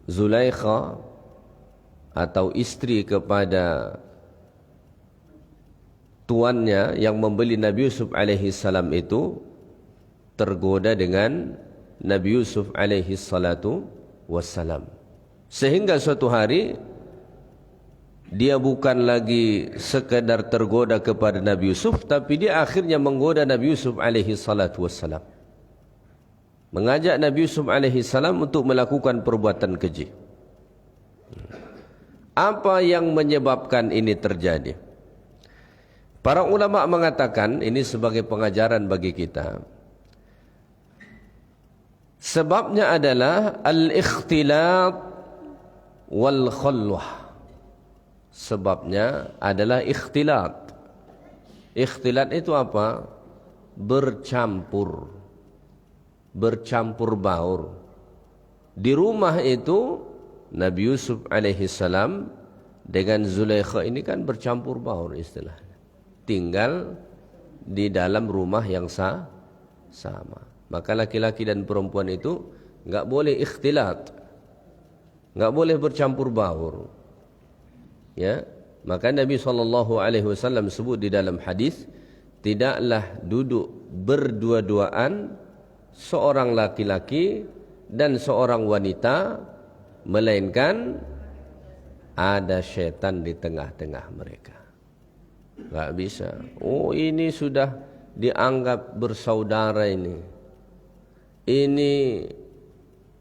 Zulaikha atau istri kepada tuannya yang membeli Nabi Yusuf alaihi salam itu tergoda dengan Nabi Yusuf alaihi salatu wassalam, sehingga suatu hari dia bukan lagi sekadar tergoda kepada Nabi Yusuf, tapi dia akhirnya menggoda Nabi Yusuf alaihi salatu wassalam, mengajak Nabi Yusuf alaihi salam untuk melakukan perbuatan keji. Apa yang menyebabkan ini terjadi? Para ulama mengatakan ini sebagai pengajaran bagi kita. Sebabnya adalah al-ikhtilat wal khulwah. Sebabnya adalah ikhtilat. Ikhtilat itu apa? Bercampur. Bercampur baur. Di rumah itu Nabi Yusuf alaihi salam dengan Zulaikha ini kan bercampur baur istilahnya. Tinggal di dalam rumah yang sama. Maka laki-laki dan perempuan itu enggak boleh ikhtilat. Enggak boleh bercampur baur. Ya, maka Nabi SAW sebut di dalam hadis, tidaklah duduk berdua-duaan seorang laki-laki dan seorang wanita, melainkan ada syaitan di tengah-tengah mereka. Enggak bisa. Oh, ini sudah dianggap bersaudara ini. Ini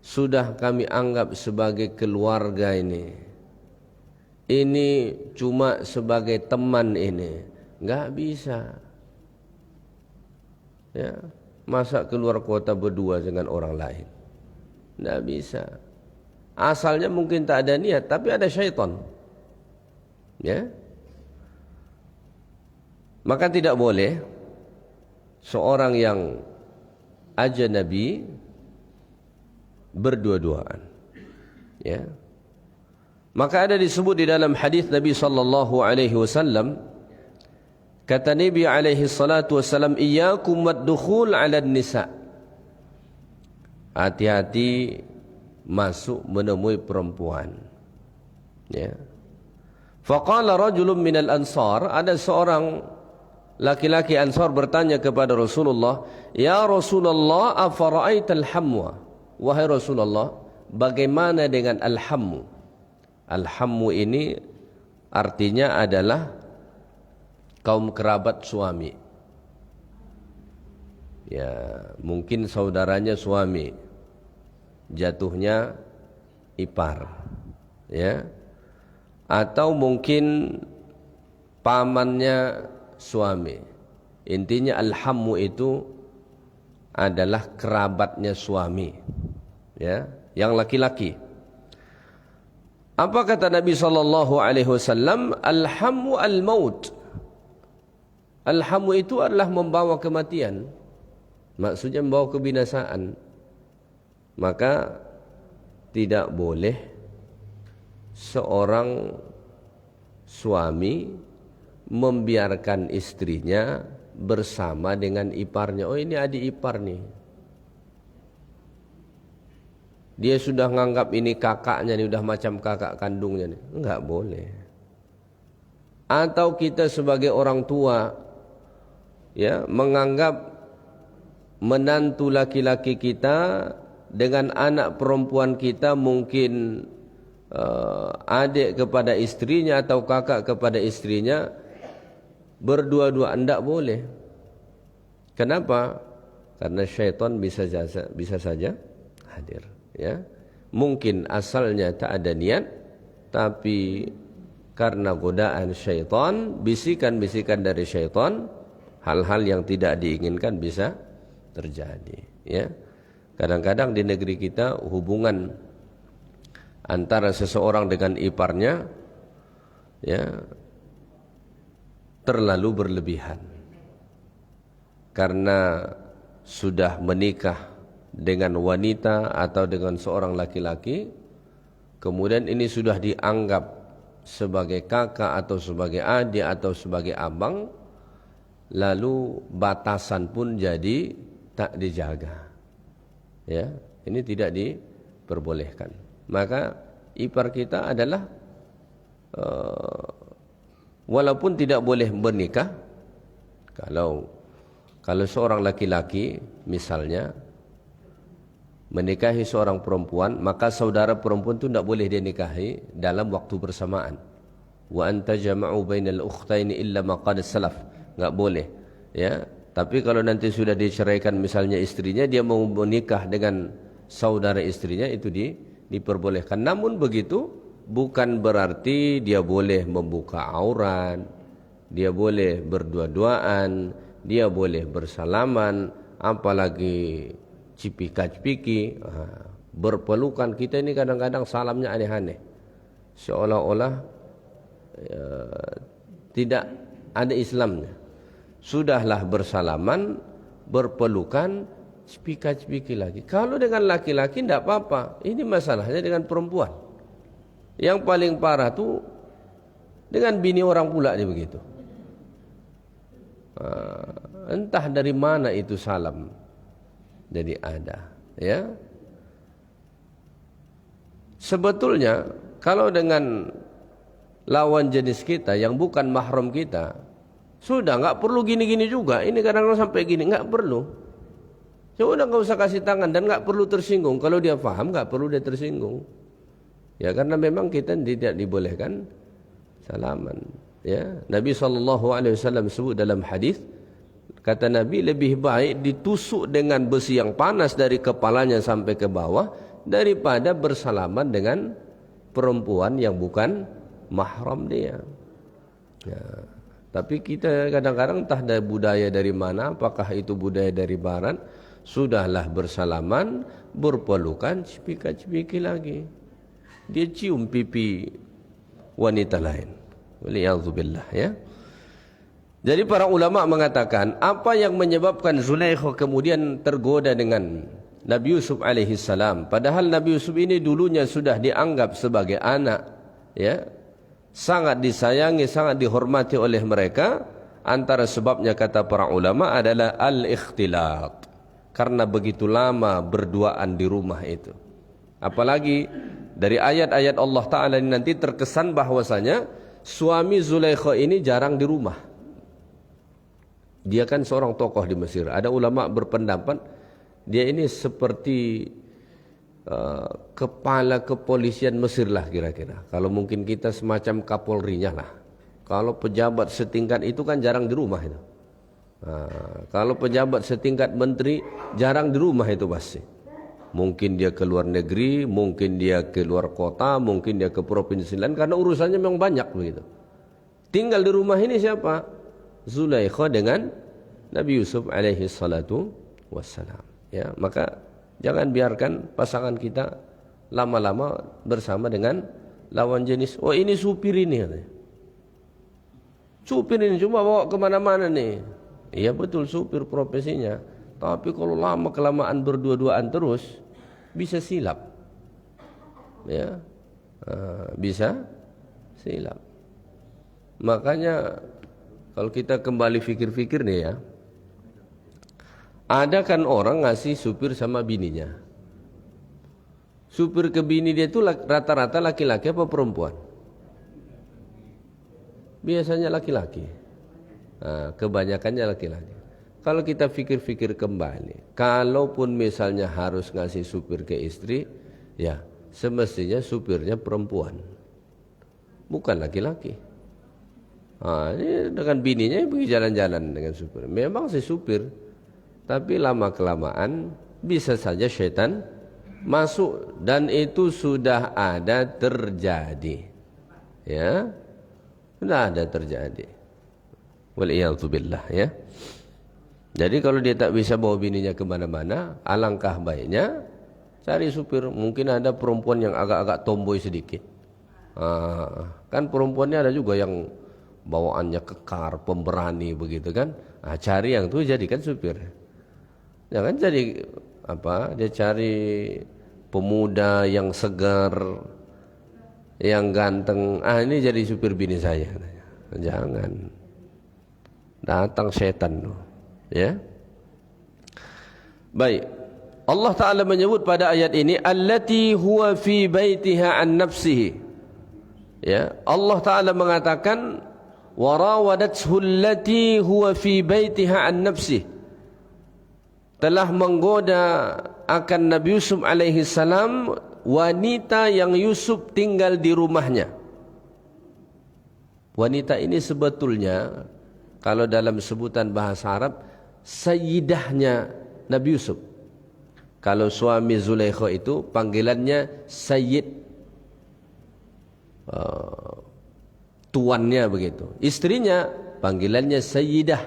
sudah kami anggap sebagai keluarga ini. Ini cuma sebagai teman ini. Enggak bisa. Ya, masa keluar kota berdua dengan orang lain? Enggak bisa. Asalnya mungkin tak ada niat, tapi ada syaitan. Ya. Maka tidak boleh seorang yang ajnabi berdua-duaan. Ya. Maka ada disebut di dalam hadis Nabi sallallahu alaihi wasallam, kata Nabi alaihi salatu wasallam, iyyakum wad-dukhul 'ala an-nisa. Hati-hati masuk menemui perempuan. Ya. Faqala rajulun minal ansar, ada seorang laki-laki Ansar bertanya kepada Rasulullah, ya Rasulullah, afara'aital hamwa? Wahai Rasulullah, bagaimana dengan al-hammu? Al-hammu ini artinya adalah kaum kerabat suami. Ya, mungkin saudaranya suami, jatuhnya ipar, ya, atau mungkin pamannya suami. Intinya al-hammu itu adalah kerabatnya suami, ya, yang laki-laki. Apa kata Nabi sallallahu alaihi wasallam? Al-hammu al-maut. Al-hammu itu adalah membawa kematian. Maksudnya membawa kebinasaan. Maka tidak boleh seorang suami membiarkan istrinya bersama dengan iparnya. Oh, ini adik ipar nih. Dia sudah menganggap ini kakaknya nih, sudah macam kakak kandungnya nih. Enggak boleh. Atau kita sebagai orang tua, ya, menganggap menantu laki-laki kita dengan anak perempuan kita mungkin adik kepada istrinya atau kakak kepada istrinya, berdua-dua tidak boleh. Kenapa? Karena syaitan bisa saja hadir. Ya, mungkin asalnya tak ada niat, tapi karena godaan syaitan, bisikan-bisikan dari syaitan, hal-hal yang tidak diinginkan bisa terjadi. Ya, kadang-kadang di negeri kita hubungan antara seseorang dengan iparnya, ya, terlalu berlebihan. Karena sudah menikah dengan wanita atau dengan seorang laki-laki, kemudian ini sudah dianggap sebagai kakak atau sebagai adik atau sebagai abang, lalu batasan pun jadi tak dijaga. Ya, Ini tidak diperbolehkan. Maka ipar kita adalah walaupun tidak boleh bernikah, kalau seorang laki-laki misalnya menikahi seorang perempuan, maka saudara perempuan itu tidak boleh dia nikahi dalam waktu bersamaan. Wa anta jama'u bainal ukhtaini illa ma qad salaf. Enggak boleh, ya. Tapi kalau nanti sudah diceraikan misalnya istrinya, dia mau menikah dengan saudara istrinya, itu diperbolehkan. Namun begitu bukan berarti dia boleh membuka aurat, dia boleh berdua-duaan, dia boleh bersalaman, apalagi cipika-cipiki, berpelukan. Kita ini kadang-kadang salamnya aneh-aneh, seolah-olah tidak ada Islamnya. Sudahlah bersalaman, berpelukan, cipika-cipiki lagi. Kalau dengan laki-laki tidak apa-apa. Ini masalahnya dengan perempuan. Yang paling parah tuh dengan bini orang pula dia begitu. Entah dari mana itu salam jadi ada, ya. Sebetulnya kalau dengan lawan jenis kita yang bukan mahram kita, sudah nggak perlu gini-gini juga. Ini kadang-kadang sampai gini, nggak perlu. Sudah nggak usah kasih tangan dan nggak perlu tersinggung. Kalau dia paham nggak perlu dia tersinggung. Ya, karena memang kita tidak dibolehkan salaman. Ya, Nabi SAW sebut dalam hadis, kata Nabi, lebih baik ditusuk dengan besi yang panas dari kepalanya sampai ke bawah daripada bersalaman dengan perempuan yang bukan mahram dia. Ya. Tapi kita kadang-kadang entah dari budaya dari mana, apakah itu budaya dari barat, sudahlah bersalaman, berpelukan, cipika-cipiki lagi. Dia cium pipi wanita lain. Waliyadzubillah, ya. Jadi para ulama mengatakan, apa yang menyebabkan Zulaikha kemudian tergoda dengan Nabi Yusuf alaihi salam, padahal Nabi Yusuf ini dulunya sudah dianggap sebagai anak, ya, sangat disayangi, sangat dihormati oleh mereka. Antara sebabnya kata para ulama adalah al-ikhtilat, karena begitu lama berduaan di rumah itu. Apalagi dari ayat-ayat Allah Ta'ala ini nanti terkesan bahwasanya suami Zulaikha ini jarang di rumah. Dia kan seorang tokoh di Mesir. Ada ulama berpendapat dia ini seperti kepala kepolisian Mesir lah kira-kira. Kalau mungkin kita semacam kapolrinya lah. Kalau pejabat setingkat itu kan jarang di rumah itu. Kalau pejabat setingkat menteri jarang di rumah itu pasti. Mungkin dia ke luar negeri, mungkin dia ke luar kota, mungkin dia ke provinsi lain, karena urusannya memang banyak begitu. Tinggal di rumah ini siapa? Zulaikha dengan Nabi Yusuf alaihi salatu wassalam. Ya, maka jangan biarkan pasangan kita lama-lama bersama dengan lawan jenis. Oh, ini supir ini. Supir ini cuma bawa kemana-mana nih. Iya betul, supir profesinya. Tapi kalau lama kelamaan berdua-duaan terus, bisa silap. Ya, bisa silap. Makanya kalau kita kembali fikir-fikir nih ya, ada kan orang ngasih supir sama bininya. Supir ke bini dia itu rata-rata laki-laki apa perempuan? Biasanya laki-laki. Kebanyakannya laki-laki. Kalau kita fikir-fikir kembali, kalaupun misalnya harus ngasih supir ke istri, ya semestinya supirnya perempuan, bukan laki-laki. Ini dengan bininya pergi jalan-jalan dengan supir. Memang si supir, tapi lama-kelamaan bisa saja syaitan masuk, dan itu sudah ada terjadi. Ya, sudah ada terjadi. Waliyadzubillah, ya. Jadi kalau dia tak bisa bawa bininya kemana-mana, alangkah baiknya cari supir. Mungkin ada perempuan yang agak-agak tomboy sedikit. Kan perempuannya ada juga yang bawaannya kekar, pemberani begitu kan. Cari yang itu jadikan supir. Jangan jadi apa? Dia cari pemuda yang segar, yang ganteng. Ini jadi supir bini saya. Jangan. Datang setan loh. Ya. Baik. Allah Ta'ala menyebut pada ayat ini allati huwa fi baitiha an nafsihi. Ya, Allah Ta'ala mengatakan warawadathu allati huwa fi baitiha an nafsihi, telah menggoda akan Nabi Yusuf alaihi salam wanita yang Yusuf tinggal di rumahnya. Wanita ini sebetulnya kalau dalam sebutan bahasa Arab sayyidahnya Nabi Yusuf. Kalau suami Zulaikha itu panggilannya sayyid, tuannya begitu. Istrinya panggilannya sayyidah.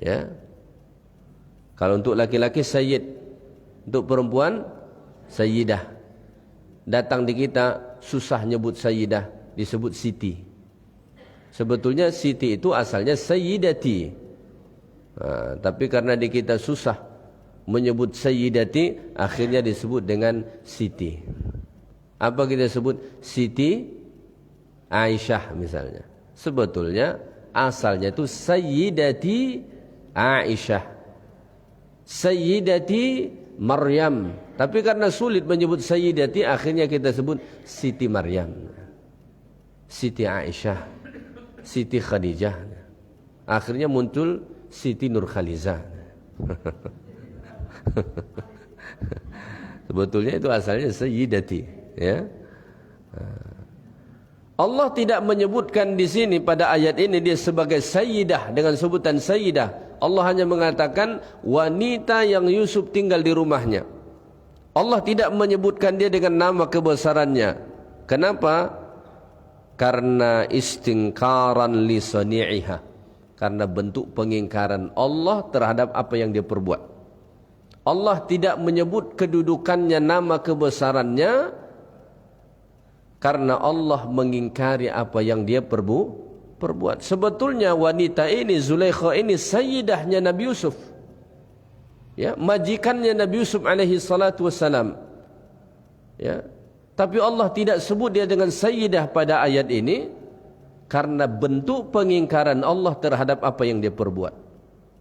Ya. Kalau untuk laki-laki sayyid, untuk perempuan sayyidah. Datang di kita susah nyebut sayyidah, disebut siti. Sebetulnya siti itu asalnya sayyidati. Tapi karena di kita susah menyebut sayyidati, akhirnya disebut dengan siti. Apa kita sebut? Siti Aisyah misalnya. Sebetulnya asalnya itu sayyidati Aisyah, sayyidati Maryam. Tapi karena sulit menyebut sayyidati, akhirnya kita sebut Siti Maryam, Siti Aisyah, Siti Khadijah. Akhirnya muncul Siti Nurkhaliza. Sebetulnya itu asalnya sayyidati, ya. Allah tidak menyebutkan di sini pada ayat ini dia sebagai sayyidah dengan sebutan sayyidah. Allah hanya mengatakan wanita yang Yusuf tinggal di rumahnya. Allah tidak menyebutkan dia dengan nama kebesarannya. Kenapa? Karena istingkaran li sani'iha. Karena bentuk pengingkaran Allah terhadap apa yang dia perbuat. Allah tidak menyebut kedudukannya, nama kebesarannya, karena Allah mengingkari apa yang dia perbuat. Sebetulnya wanita ini, Zulaikha ini, sayyidahnya Nabi Yusuf, ya, majikannya Nabi Yusuf alaihi salatu wassalam, ya. Tapi Allah tidak sebut dia dengan sayyidah pada ayat ini karena bentuk pengingkaran Allah terhadap apa yang dia perbuat.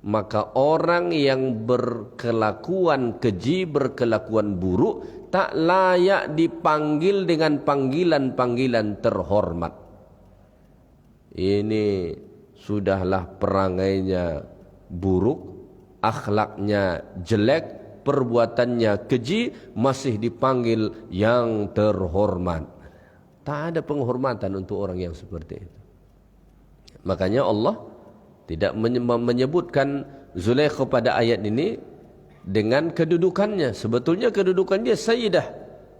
Maka orang yang berkelakuan keji, berkelakuan buruk, tak layak dipanggil dengan panggilan-panggilan terhormat. Ini sudahlah perangainya buruk, akhlaknya jelek, perbuatannya keji, masih dipanggil yang terhormat. Tak ada penghormatan untuk orang yang seperti itu. Makanya Allah tidak menyebutkan Zulaikha pada ayat ini dengan kedudukannya. Sebetulnya kedudukan dia sayyidah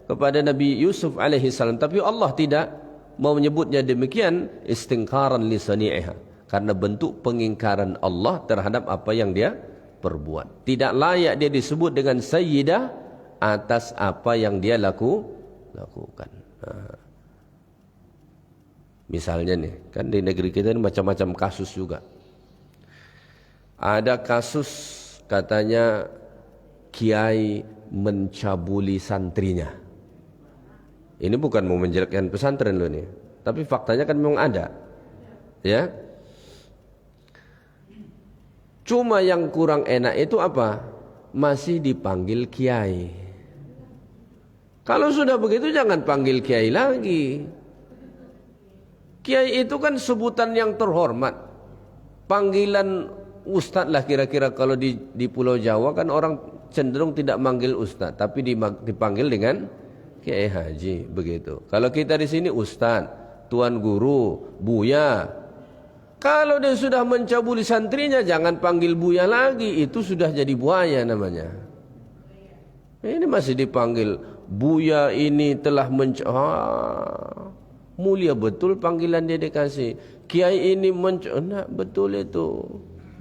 kepada Nabi Yusuf alaihi salam, tapi Allah tidak mau menyebutnya demikian istingkaran li sani'iha, karena bentuk pengingkaran Allah terhadap apa yang dia perbuat. Tidak layak dia disebut dengan sayyidah atas apa yang dia lakukan. Misalnya nih, kan di negeri kita ini macam-macam kasus juga. Ada kasus katanya kiai mencabuli santrinya. Ini bukan mau menjelekkan pesantren loh nih, tapi faktanya kan memang ada, ya. Cuma yang kurang enak itu apa? Masih dipanggil kiai. Kalau sudah begitu jangan panggil kiai lagi. Kiai itu kan sebutan yang terhormat. Panggilan ustadz lah kira-kira. Kalau di Pulau Jawa kan orang cenderung tidak manggil ustadz, tapi dipanggil dengan kiai haji begitu. Kalau kita di sini ustadz, tuan guru, buya. Kalau dia sudah mencabuli santrinya jangan panggil buya lagi, itu sudah jadi buaya namanya. Ini masih dipanggil buya, ini telah mulia betul panggilan dia dikasih. Kiai ini betul itu,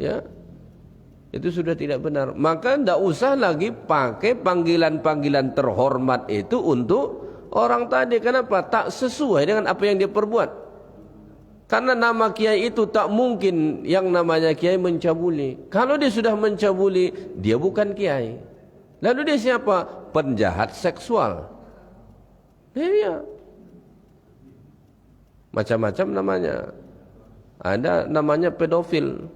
ya. Itu sudah tidak benar. Maka tidak usah lagi pakai panggilan-panggilan terhormat itu untuk orang tadi. Kenapa? Tak sesuai dengan apa yang dia perbuat. Karena nama kiai itu tak mungkin yang namanya kiai mencabuli. Kalau dia sudah mencabuli, dia bukan kiai. Lalu dia siapa? Penjahat seksual. Iya. Macam-macam namanya. Ada namanya pedofil.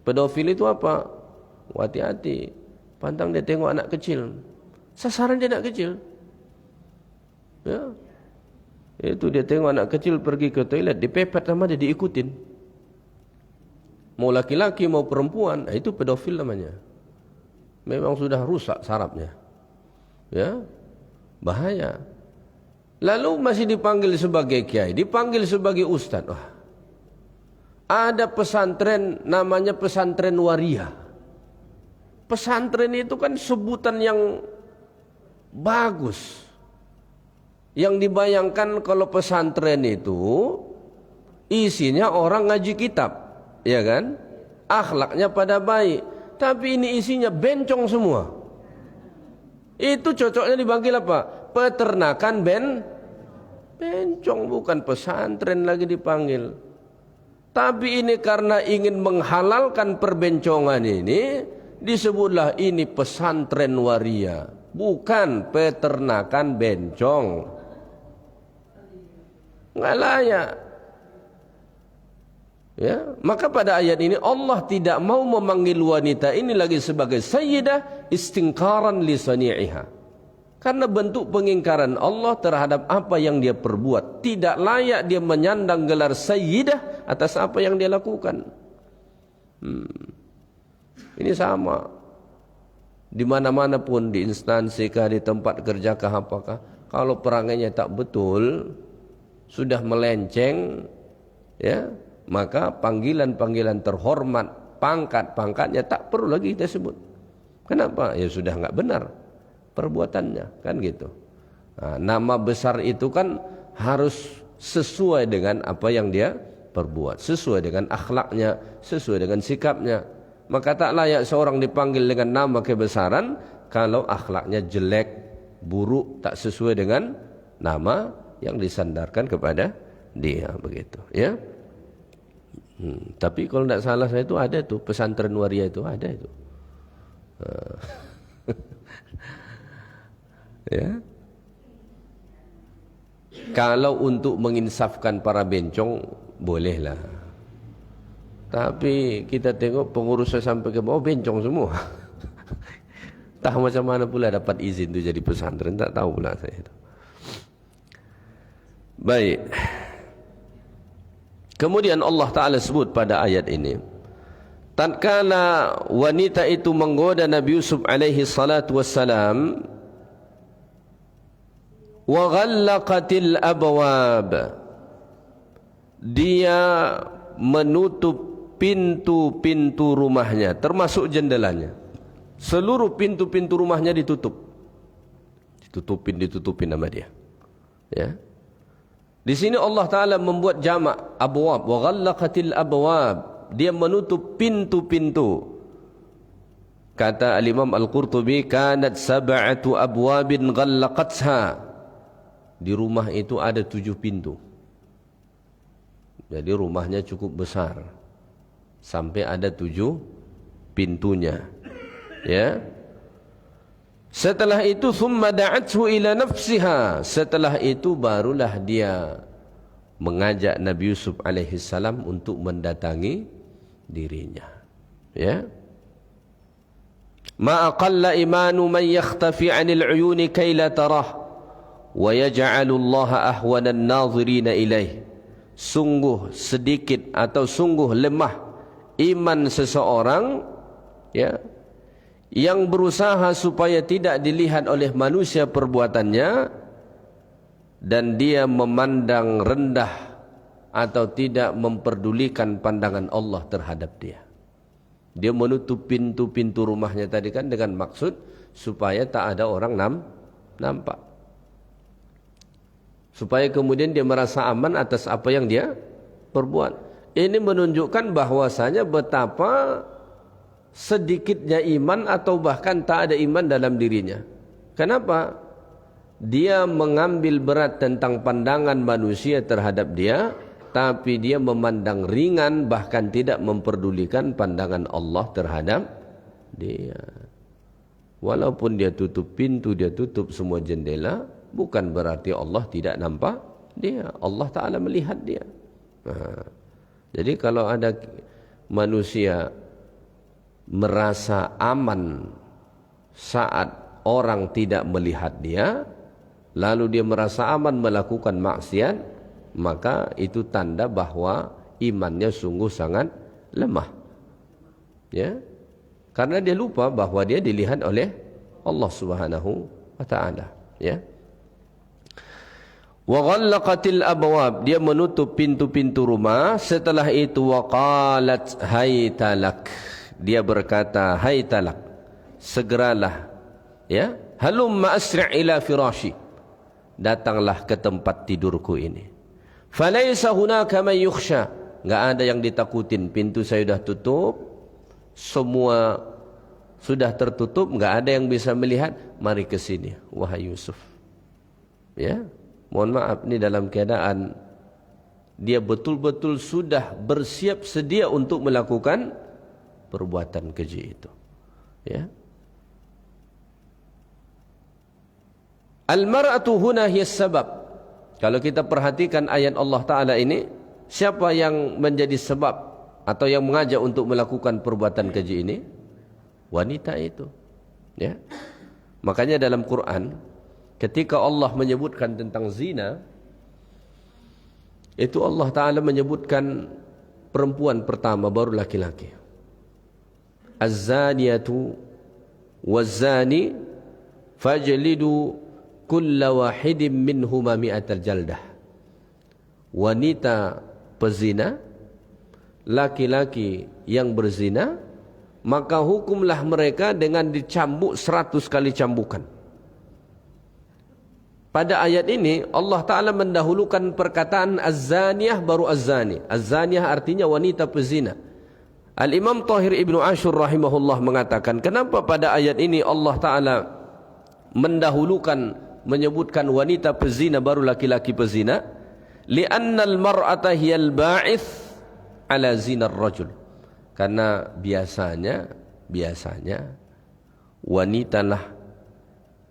Pedofil itu apa? Hati-hati. Pantang dia tengok anak kecil. Sasaran dia anak kecil. Ya. Itu dia tengok anak kecil pergi ke toilet, dipepet sama dia, diikutin. Mau laki-laki mau perempuan, itu pedofil namanya. Memang sudah rusak sarafnya. Ya. Bahaya. Lalu masih dipanggil sebagai kiai, dipanggil sebagai ustaz. Wah. Ada pesantren namanya pesantren waria. Pesantren itu kan sebutan yang bagus. Yang dibayangkan kalau pesantren itu isinya orang ngaji kitab, ya kan? Akhlaknya pada baik. Tapi ini isinya bencong semua. Itu cocoknya dipanggil apa? Peternakan bencong, bukan pesantren lagi dipanggil. Tapi ini karena ingin menghalalkan perbencongan ini, disebutlah ini pesantren waria, bukan peternakan bencong. Nggak layak. Ya, maka pada ayat ini Allah tidak mau memanggil wanita ini lagi sebagai sayyidah istingkaran li sani'iha. Karena bentuk pengingkaran Allah terhadap apa yang dia perbuat. Tidak layak dia menyandang gelar sayyidah atas apa yang dia lakukan. Ini sama. Di mana-mana pun, di instansi kah, di tempat kerja kah, apakah, kalau perangainya tak betul, sudah melenceng, ya, maka panggilan-panggilan terhormat, pangkat-pangkatnya tak perlu lagi kita sebut. Kenapa? Ya sudah enggak benar perbuatannya, kan gitu. Nah, nama besar itu kan harus sesuai dengan apa yang dia perbuat, sesuai dengan akhlaknya, sesuai dengan sikapnya. Maka tak layak seorang dipanggil dengan nama kebesaran kalau akhlaknya jelek, buruk, tak sesuai dengan nama yang disandarkan kepada dia, begitu, ya. Tapi kalau tidak salah saya itu ada tuh pesantren waria itu ada itu. Ya. Kalau untuk menginsafkan para bencong bolehlah. Tapi kita tengok pengurusnya sampai ke bawah bencong semua. Tak macam mana pula dapat izin itu jadi pesantren, tak tahu pula saya itu. Baik. Kemudian Allah Ta'ala sebut pada ayat ini, tatkala wanita itu menggoda Nabi Yusuf alaihi salatu wassalam, wa ghallaqatil abwab, dia menutup pintu-pintu rumahnya, termasuk jendelanya. Seluruh pintu-pintu rumahnya ditutup. Ditutupin sama dia. Ya. Di sini Allah Ta'ala membuat jamak abwab, wa ghallaqatil abwab, dia menutup pintu-pintu. Kata al-Imam Al-Qurtubi, kanat sab'atu abwabin ghallaqatha. Di rumah itu ada 7 pintu. Jadi rumahnya cukup besar, sampai ada 7 pintunya. Ya. Setelah itu thumma da'athu ila nafsiha, setelah itu barulah dia mengajak Nabi Yusuf alaihi salam untuk mendatangi dirinya. Ya. Ma aqalla imanu man yakhtafi 'anil 'uyuni kay la tarah wa yaj'alu Allah ahwana an-nadhirina ilaih. Sungguh sedikit atau sungguh lemah iman seseorang, ya, yang berusaha supaya tidak dilihat oleh manusia perbuatannya, dan dia memandang rendah atau tidak memperdulikan pandangan Allah terhadap dia. Dia menutup pintu-pintu rumahnya tadi kan dengan maksud supaya tak ada orang nampak, supaya kemudian dia merasa aman atas apa yang dia perbuat. Ini menunjukkan bahwasanya betapa sedikitnya iman atau bahkan tak ada iman dalam dirinya. Kenapa? Dia mengambil berat tentang pandangan manusia terhadap dia, tapi dia memandang ringan, bahkan tidak memperdulikan pandangan Allah terhadap dia. Walaupun dia tutup pintu, dia tutup semua jendela, bukan berarti Allah tidak nampak dia. Allah Ta'ala melihat dia. Jadi kalau ada manusia merasa aman saat orang tidak melihat dia, lalu dia merasa aman melakukan maksiat, maka itu tanda bahwa imannya sungguh sangat lemah. Ya, karena dia lupa bahwa dia dilihat oleh Allah Subhanahu wa taala. Ya. Wa ghallaqatil abwab, dia menutup pintu-pintu rumah. Setelah itu waqalat haytalak, dia berkata haytalak, segeralah, ya, halumma asri' ila firashi, datanglah ke tempat tidurku ini. Falaysa hunaka man yukhsha, enggak ada yang ditakutin, pintu saya sudah tutup, semua sudah tertutup, enggak ada yang bisa melihat, mari ke sini wahai Yusuf. Ya. Mohon maaf, ini dalam keadaan dia betul-betul sudah bersiap sedia untuk melakukan perbuatan keji itu. Ya. Al-mar'atu huna hiya sabab. Kalau kita perhatikan ayat Allah Ta'ala ini, siapa yang menjadi sebab atau yang mengajak untuk melakukan perbuatan keji ini? Wanita itu. Ya. Makanya dalam Quran, ketika Allah menyebutkan tentang zina, itu Allah Ta'ala menyebutkan perempuan pertama, baru laki-laki. Az-zaniyatu waz-zani fajlidu kulla wahidin minhuma mi'atal jaldah. Wanita pezina, laki-laki yang berzina, maka hukumlah mereka dengan dicambuk 100 kali cambukan. Pada ayat ini Allah Ta'ala mendahulukan perkataan az-zaniyah baru az-zani. Az-zaniyah artinya wanita pezina. Al-Imam Tahir Ibnu Ashur rahimahullah mengatakan, kenapa pada ayat ini Allah Ta'ala mendahulukan menyebutkan wanita pezina baru laki-laki pezina? Li'anna al-mar'ata hiyal ba'ith ala zinar rajul. Karena biasanya wanitalah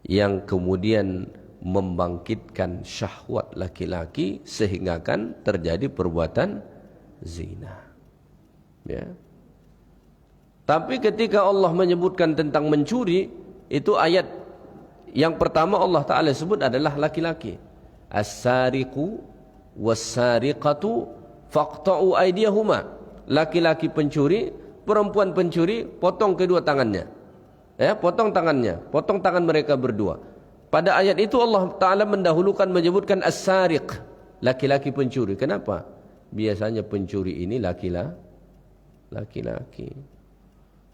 yang kemudian membangkitkan syahwat laki-laki sehingga kan terjadi perbuatan zina. Ya. Tapi ketika Allah menyebutkan tentang mencuri, itu ayat yang pertama Allah Ta'ala sebut adalah laki-laki. As-sariqu was-sariqatu faqta'u aydiyahuma. Laki-laki pencuri, perempuan pencuri, potong kedua tangannya. Ya, potong tangannya, potong tangan mereka berdua. Pada ayat itu Allah Ta'ala mendahulukan menyebutkan as-sariq, laki-laki pencuri. Kenapa? Biasanya pencuri ini laki-laki.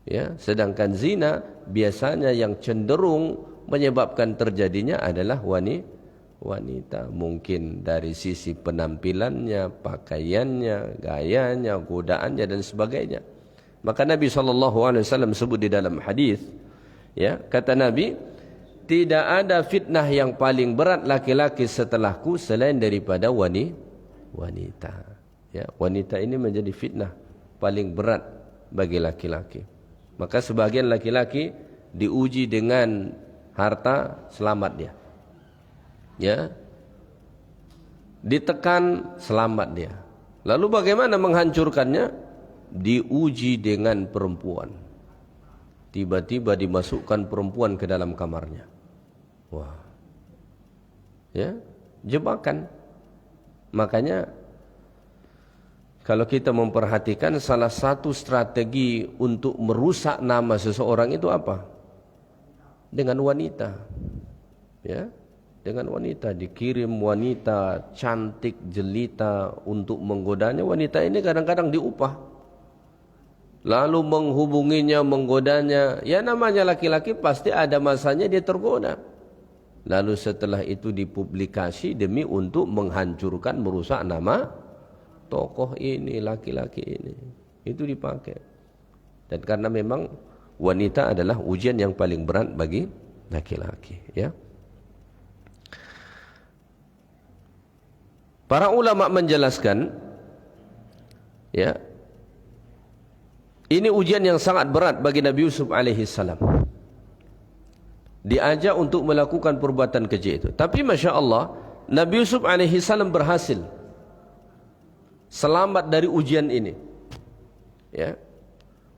Ya, sedangkan zina biasanya yang cenderung menyebabkan terjadinya adalah wanita. Mungkin dari sisi penampilannya, pakaiannya, gayanya, godaannya dan sebagainya. Maka Nabi SAW sebut di dalam hadis, ya, kata Nabi, tidak ada fitnah yang paling berat laki-laki setelahku selain daripada wanita. Ya, wanita ini menjadi fitnah paling berat bagi laki-laki. Maka sebagian laki-laki diuji dengan harta, selamat dia. Ya. Ditekan, selamat dia. Lalu bagaimana menghancurkannya? Diuji dengan perempuan. Tiba-tiba dimasukkan perempuan ke dalam kamarnya. Wah. Ya, jebakan. Makanya kalau kita memperhatikan, salah satu strategi untuk merusak nama seseorang itu apa? Dengan wanita. Ya, dengan wanita, dikirim wanita cantik jelita untuk menggodanya. Wanita ini kadang-kadang diupah, lalu menghubunginya, menggodanya. Ya, namanya laki-laki pasti ada masanya dia tergoda. Lalu setelah itu dipublikasi demi untuk menghancurkan, merusak nama tokoh ini, laki-laki ini. Itu dipakai. Dan karena memang wanita adalah ujian yang paling berat bagi laki-laki, ya. Para ulama menjelaskan, ya, ini ujian yang sangat berat bagi Nabi Yusuf alaihissalam. Diajak untuk melakukan perbuatan keji itu. Tapi Masya Allah, Nabi Yusuf alaihissalam berhasil selamat dari ujian ini. Ya.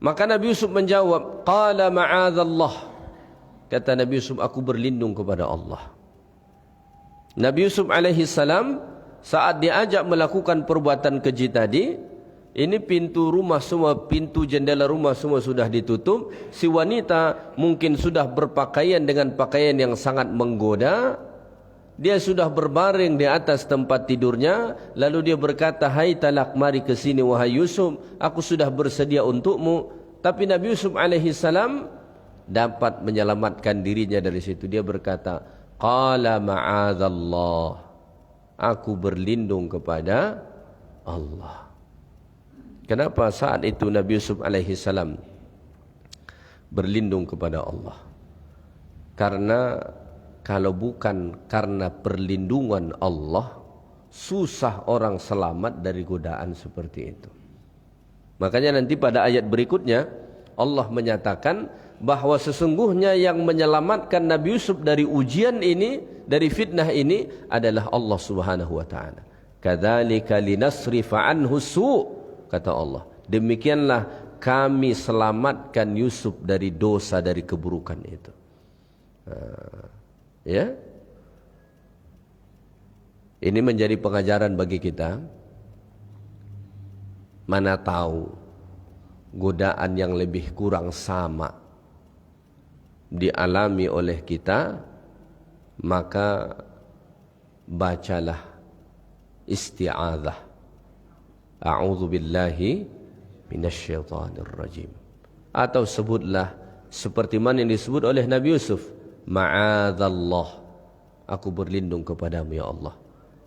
Maka Nabi Yusuf menjawab, qala ma'adzallah Kata Nabi Yusuf, aku berlindung kepada Allah. Nabi Yusuf alaihi salam saat diajak melakukan perbuatan keji tadi, ini pintu rumah semua, pintu jendela rumah semua sudah ditutup. Si wanita mungkin sudah berpakaian dengan pakaian yang sangat menggoda. Dia sudah berbaring di atas tempat tidurnya. Lalu dia berkata, hai talak, mari ke sini wahai Yusuf, aku sudah bersedia untukmu. Tapi Nabi Yusuf alaihi salam dapat menyelamatkan dirinya dari situ. Dia berkata, qala ma'adzallah, aku berlindung kepada Allah. Kenapa saat itu Nabi Yusuf alaihi salam berlindung kepada Allah? Karena kalau bukan karena perlindungan Allah, susah orang selamat dari godaan seperti itu. Makanya nanti pada ayat berikutnya Allah menyatakan bahwa sesungguhnya yang menyelamatkan Nabi Yusuf dari ujian ini, dari fitnah ini adalah Allah Subhanahu wa taala. Kadzalika linasrifa anhu su', kata Allah. Demikianlah kami selamatkan Yusuf dari dosa, dari keburukan itu. Ya. Ini menjadi pengajaran bagi kita. Mana tahu godaan yang lebih kurang sama dialami oleh kita, maka bacalah isti'adzah, a'udzu billahi minasyaitonir rajim, atau sebutlah seperti mana yang disebut oleh Nabi Yusuf, ma'adzallah, aku berlindung kepadamu ya Allah,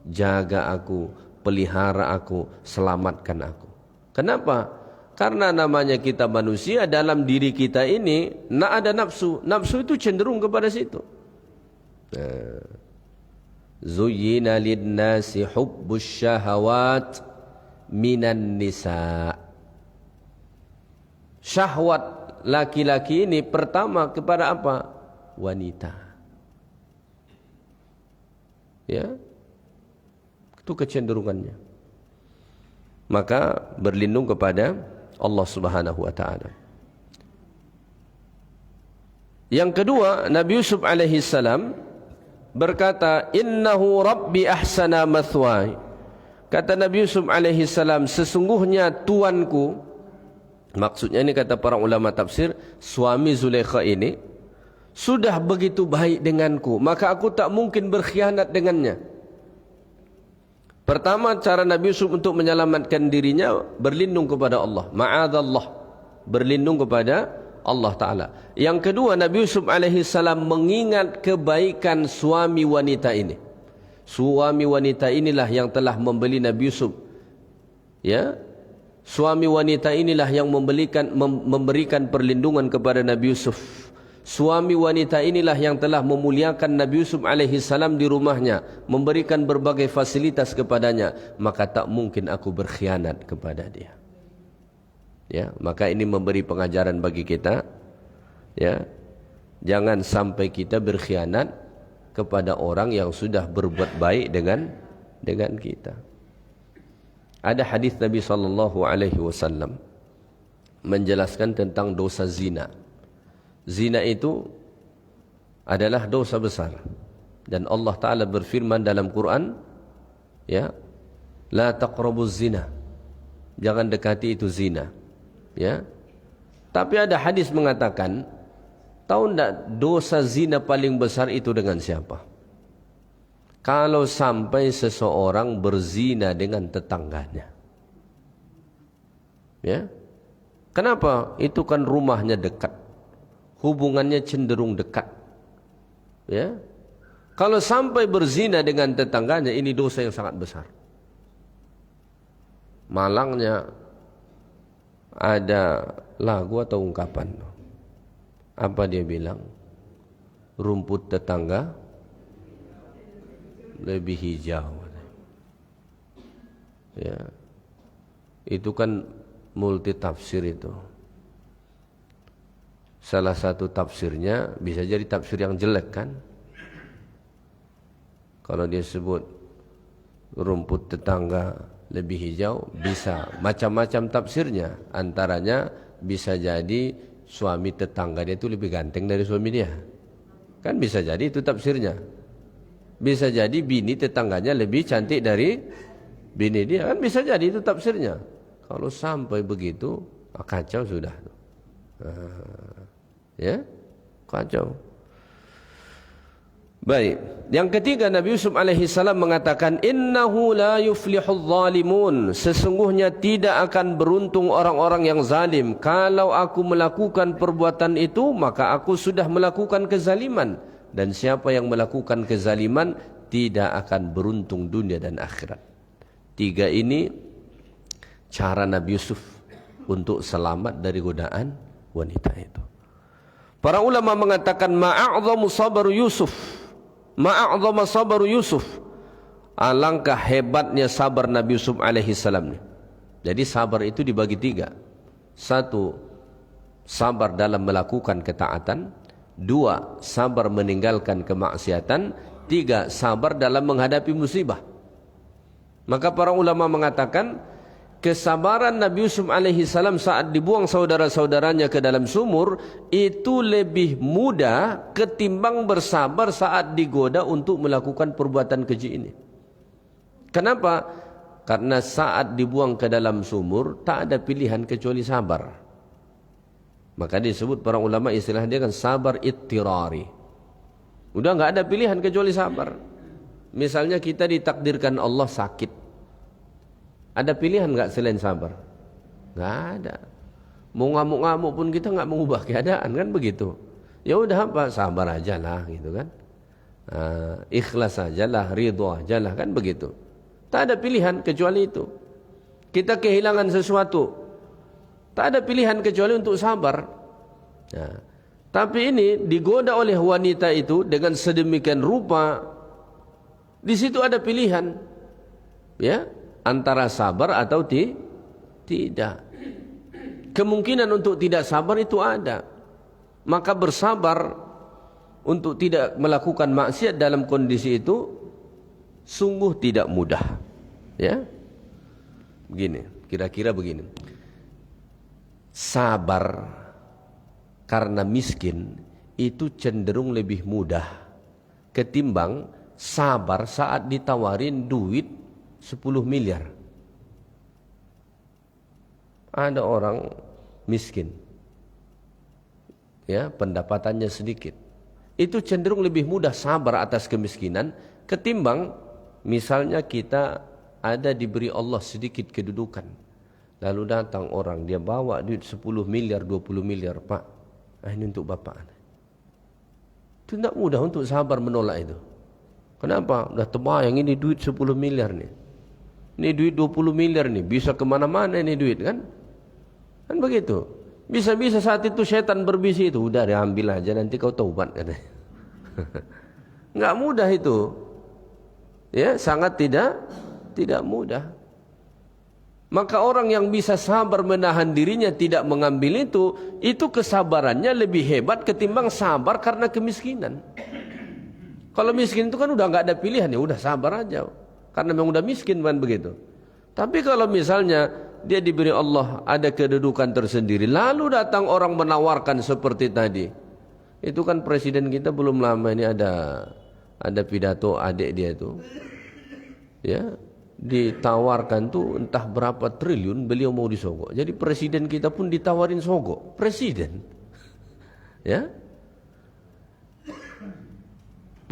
jaga aku, pelihara aku, selamatkan aku. Kenapa? Karena namanya kita manusia, dalam diri kita ini ada nafsu. Nafsu itu cenderung kepada situ. Zuyyina lin-nasi hubbus syahawat minan nisa. Syahwat laki-laki ini pertama kepada apa? Wanita. Ya. Itu kecenderungannya. Maka berlindung kepada Allah Subhanahu wa taala. Yang kedua, Nabi Yusuf alaihi salam berkata, innahu rabbi ahsana mathwaya. Kata Nabi Yusuf alaihi salam, sesungguhnya tuanku, maksudnya ini kata para ulama tafsir, suami Zulaikha ini sudah begitu baik denganku, maka aku tak mungkin berkhianat dengannya. Pertama, cara Nabi Yusuf untuk menyelamatkan dirinya berlindung kepada Allah, ma'adzallah, berlindung kepada Allah Ta'ala. Yang kedua, Nabi Yusuf alaihi salam mengingat kebaikan suami wanita ini. Suami wanita inilah yang telah membeli Nabi Yusuf. Ya, suami wanita inilah yang memberikan perlindungan kepada Nabi Yusuf. Suami wanita inilah yang telah memuliakan Nabi Yusuf alaihi salam di rumahnya, memberikan berbagai fasilitas kepadanya, maka tak mungkin aku berkhianat kepada dia. Ya, maka ini memberi pengajaran bagi kita, ya. Jangan sampai kita berkhianat kepada orang yang sudah berbuat baik dengan kita. Ada hadis Nabi sallallahu alaihi wasallam menjelaskan tentang dosa zina. Zina itu adalah dosa besar, dan Allah Ta'ala berfirman dalam Quran, ya, la taqrabuz zina, jangan dekati itu zina, ya. Tapi ada hadis mengatakan, tahu tidak dosa zina paling besar itu dengan siapa? Kalau sampai seseorang berzina dengan tetangganya, ya. Kenapa? Itu kan rumahnya dekat, hubungannya cenderung dekat, ya. Kalau sampai berzina dengan tetangganya, ini dosa yang sangat besar. Malangnya ada lagu atau ungkapan, apa dia bilang? Rumput tetangga lebih hijau, ya. Itu kan multi tafsir itu. Salah satu tafsirnya bisa jadi tafsir yang jelek kan. Kalau dia sebut rumput tetangga lebih hijau, bisa macam-macam tafsirnya. Antaranya bisa jadi suami tetangga dia itu lebih ganteng dari suami dia. Kan bisa jadi itu tafsirnya. Bisa jadi bini tetangganya lebih cantik dari bini dia, kan bisa jadi itu tafsirnya. Kalau sampai begitu, kacau sudah. Ya, kacau. Baik, yang ketiga Nabi Yusuf alaihissalam mengatakan, innahu la yuflihul zalimun, sesungguhnya tidak akan beruntung orang-orang yang zalim. Kalau aku melakukan perbuatan itu, maka aku sudah melakukan kezaliman, dan siapa yang melakukan kezaliman tidak akan beruntung dunia dan akhirat. Tiga ini cara Nabi Yusuf untuk selamat dari godaan wanita itu. Para ulama mengatakan, ma'a'zamu sabar Yusuf, ma'a'zama sabaru Yusuf, alangkah hebatnya sabar Nabi Yusuf alaihissalam. Jadi sabar itu dibagi tiga. Satu, sabar dalam melakukan ketaatan. Dua, sabar meninggalkan kemaksiatan. Tiga, sabar dalam menghadapi musibah. Maka para ulama mengatakan, kesabaran Nabi Yusuf alaihissalam saat dibuang saudara-saudaranya ke dalam sumur itu lebih mudah ketimbang bersabar saat digoda untuk melakukan perbuatan keji ini. Kenapa? Karena saat dibuang ke dalam sumur tak ada pilihan kecuali sabar. Maka disebut para ulama istilah dia kan sabar ittirari. Udah enggak ada pilihan kecuali sabar. Misalnya kita ditakdirkan Allah sakit, ada pilihan enggak selain sabar? Enggak ada. Mau ngamuk-ngamuk pun kita enggak mengubah keadaan, kan begitu. Ya udah apa, sabar aja lah gitu kan. Ikhlas ajalah, ridha ajalah, kan begitu. Tak ada pilihan kecuali itu. Kita kehilangan sesuatu, tak ada pilihan kecuali untuk sabar. Nah, tapi ini digoda oleh wanita itu dengan sedemikian rupa. Di situ ada pilihan, ya, antara sabar atau tidak. Kemungkinan untuk tidak sabar itu ada. Maka bersabar untuk tidak melakukan maksiat dalam kondisi itu sungguh tidak mudah. Ya, begini, kira-kira begini. Sabar karena miskin itu cenderung lebih mudah ketimbang sabar saat ditawarin duit 10 miliar. Ada orang miskin, ya, pendapatannya sedikit. Itu cenderung lebih mudah sabar atas kemiskinan ketimbang misalnya kita ada diberi Allah sedikit kedudukan. Lalu datang orang, dia bawa duit 10 miliar, 20 miliar, Pak, ini untuk Bapak. Itu tidak mudah untuk sabar menolak itu. Kenapa? Udah terbayang ini duit 10 miliar nih. Ini duit 20 miliar nih, bisa kemana-mana ini duit kan? Kan begitu. Bisa-bisa saat itu setan berbisi itu, udah diambil aja nanti kau taubat katanya. Enggak mudah itu. Ya, sangat tidak mudah. Maka orang yang bisa sabar menahan dirinya tidak mengambil itu kesabarannya lebih hebat ketimbang sabar karena kemiskinan. Kalau miskin itu kan udah nggak ada pilihan, ya udah sabar aja, karena memang udah miskin kan begitu. Tapi kalau misalnya dia diberi Allah ada kedudukan tersendiri, lalu datang orang menawarkan seperti tadi, itu kan presiden kita belum lama ini ada pidato adik dia itu, ya, ditawarkan tuh entah berapa triliun beliau mau disogok. Jadi presiden kita pun ditawarin sogok, presiden, ya.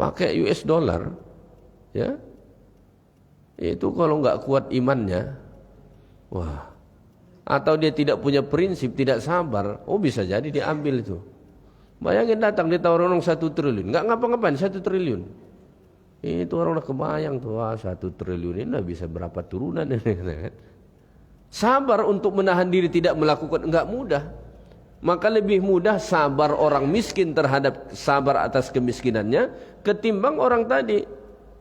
Pakai US dollar, ya, itu kalau nggak kuat imannya, wah, atau dia tidak punya prinsip, tidak sabar, bisa jadi diambil itu. Bayangin datang ditawarin orang 1 triliun, nggak ngapa-ngapain 1 triliun, itu orang udah kebayang tuh, 1 triliun ini udah bisa berapa turunan ini. Sabar untuk menahan diri tidak melakukan nggak mudah. Maka lebih mudah sabar orang miskin terhadap sabar atas kemiskinannya ketimbang orang tadi.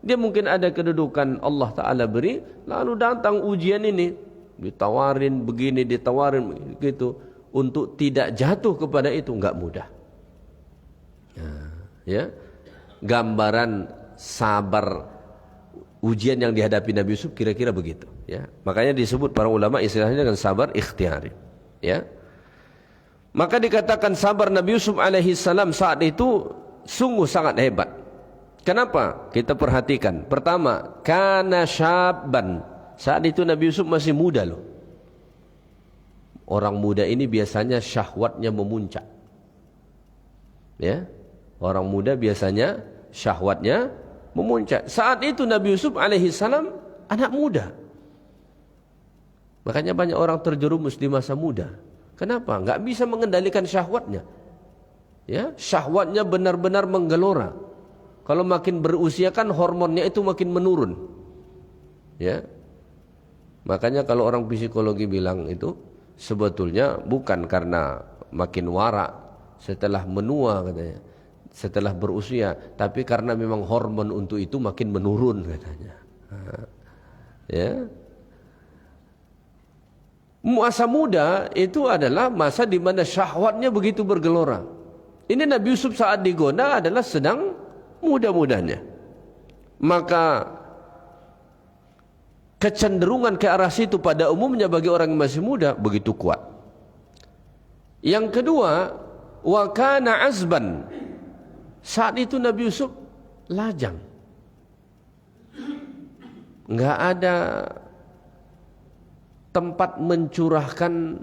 Dia mungkin ada kedudukan Allah Ta'ala beri, lalu datang ujian ini, ditawarin begini, ditawarin begitu, untuk tidak jatuh kepada itu enggak mudah. Ya, gambaran sabar ujian yang dihadapi Nabi Yusuf kira-kira begitu. Ya, makanya disebut para ulama istilahnya dengan sabar ikhtiyari. Ya. Maka dikatakan sabar Nabi Yusuf alaihissalam saat itu sungguh sangat hebat. Kenapa? Kita perhatikan. Pertama, kana syabban. Saat itu Nabi Yusuf masih muda loh. Orang muda ini biasanya syahwatnya memuncak. Ya. Orang muda biasanya syahwatnya memuncak. Saat itu Nabi Yusuf alaihissalam anak muda. Makanya banyak orang terjerumus di masa muda. Kenapa? Enggak bisa mengendalikan syahwatnya. Ya, syahwatnya benar-benar menggelora. Kalau makin berusia kan hormonnya itu makin menurun. Ya. Makanya kalau orang psikologi bilang itu sebetulnya bukan karena makin warak setelah menua katanya, setelah berusia, tapi karena memang hormon untuk itu makin menurun katanya. Ya. Masa muda itu adalah masa di mana syahwatnya begitu bergelora. Ini Nabi Yusuf saat digoda adalah sedang muda-mudanya. Maka kecenderungan ke arah situ pada umumnya bagi orang yang masih muda begitu kuat. Yang kedua, wa kana azban. Saat itu Nabi Yusuf lajang. Enggak ada tempat mencurahkan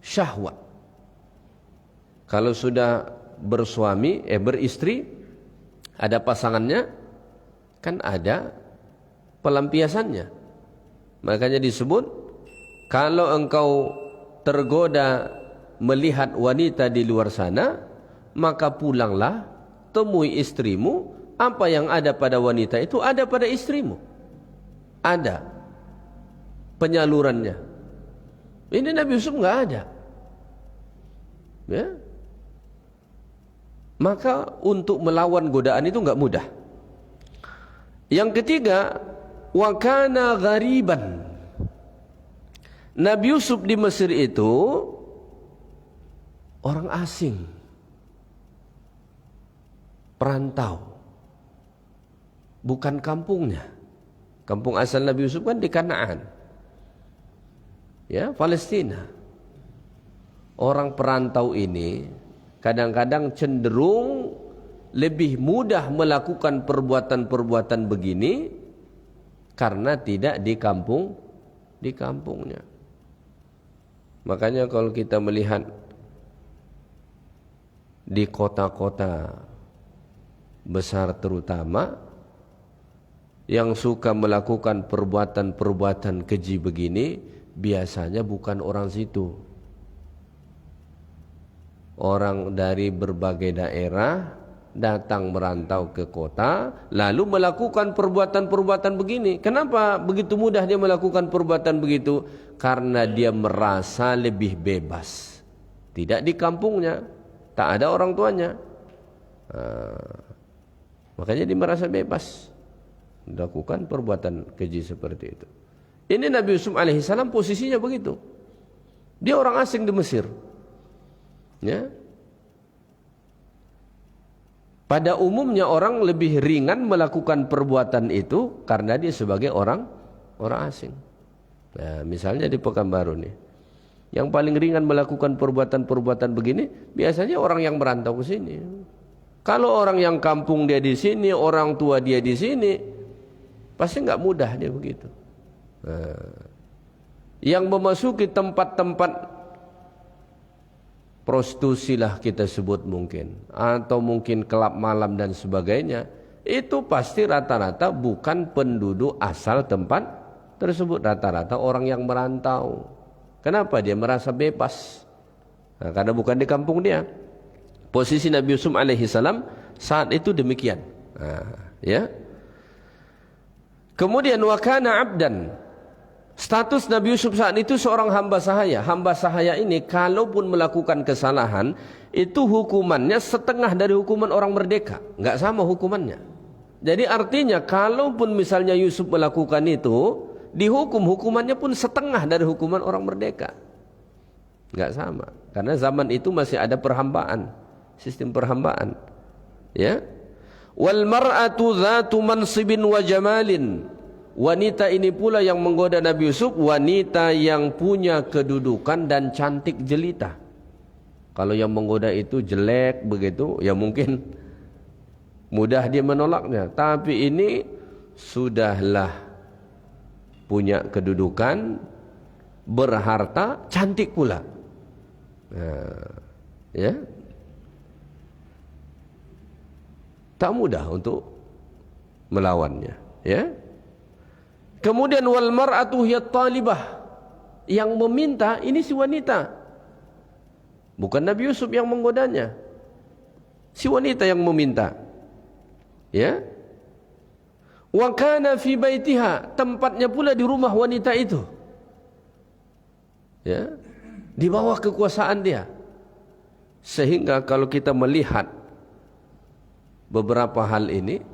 syahwat. Kalau sudah beristri, ada pasangannya, kan ada pelampiasannya. Makanya disebut, kalau engkau tergoda melihat wanita di luar sana, maka pulanglah, temui istrimu, apa yang ada pada wanita itu ada pada istrimu. Ada penyalurannya. Ini Nabi Yusuf enggak ada. Ya. Maka untuk melawan godaan itu enggak mudah. Yang ketiga, wa kana ghariban. Nabi Yusuf di Mesir itu orang asing, perantau, bukan kampungnya. Kampung asal Nabi Yusuf kan di Kanaan, ya, Palestina. Orang perantau ini kadang-kadang cenderung lebih mudah melakukan perbuatan-perbuatan begini karena tidak di kampungnya. Makanya kalau kita melihat di kota-kota besar terutama yang suka melakukan perbuatan-perbuatan keji begini, biasanya bukan orang situ. Orang dari berbagai daerah datang merantau ke kota, lalu melakukan perbuatan-perbuatan begini. Kenapa begitu mudah dia melakukan perbuatan begitu? Karena dia merasa lebih bebas. Tidak di kampungnya, tak ada orang tuanya. Makanya dia merasa bebas melakukan perbuatan keji seperti itu. Ini Nabi Yusuf alaihissalam posisinya begitu. Dia orang asing di Mesir. Ya. Pada umumnya orang lebih ringan melakukan perbuatan itu karena dia sebagai orang asing. Nah, misalnya di Pekanbaru nih, yang paling ringan melakukan perbuatan-perbuatan begini biasanya orang yang merantau ke sini. Kalau orang yang kampung dia di sini, orang tua dia di sini, pasti nggak mudah dia begitu. Nah, yang memasuki tempat-tempat prostitusi lah kita sebut mungkin, atau mungkin kelab malam dan sebagainya, itu pasti rata-rata bukan penduduk asal tempat tersebut, rata-rata orang yang merantau. Kenapa? Dia merasa bebas. Nah, karena bukan di kampung dia. Posisi Nabi Yusuf alaihissalam saat itu demikian. Nah, ya. Kemudian wa kana abdan. Status Nabi Yusuf saat itu seorang hamba sahaya. Hamba sahaya ini kalaupun melakukan kesalahan, itu hukumannya setengah dari hukuman orang merdeka. Enggak sama hukumannya. Jadi artinya kalaupun misalnya Yusuf melakukan itu, dihukum hukumannya pun setengah dari hukuman orang merdeka. Enggak sama. Karena zaman itu masih ada perhambaan, sistem perhambaan. Ya. Wal mar'atu dzatu mansibin wa jamalin. Wanita ini pula yang menggoda Nabi Yusuf, wanita yang punya kedudukan dan cantik jelita. Kalau yang menggoda itu jelek begitu, ya mungkin mudah dia menolaknya. Tapi ini sudahlah punya kedudukan, berharta, cantik pula. Ya, tak mudah untuk melawannya. Ya. Kemudian wal mar'atu hiyat talibah, yang meminta ini si wanita, bukan Nabi Yusuf yang menggodanya, si wanita yang meminta. Ya. Wa kana fi baitiha, tempatnya pula di rumah wanita itu. Ya. Di bawah kekuasaan dia. Sehingga kalau kita melihat beberapa hal ini,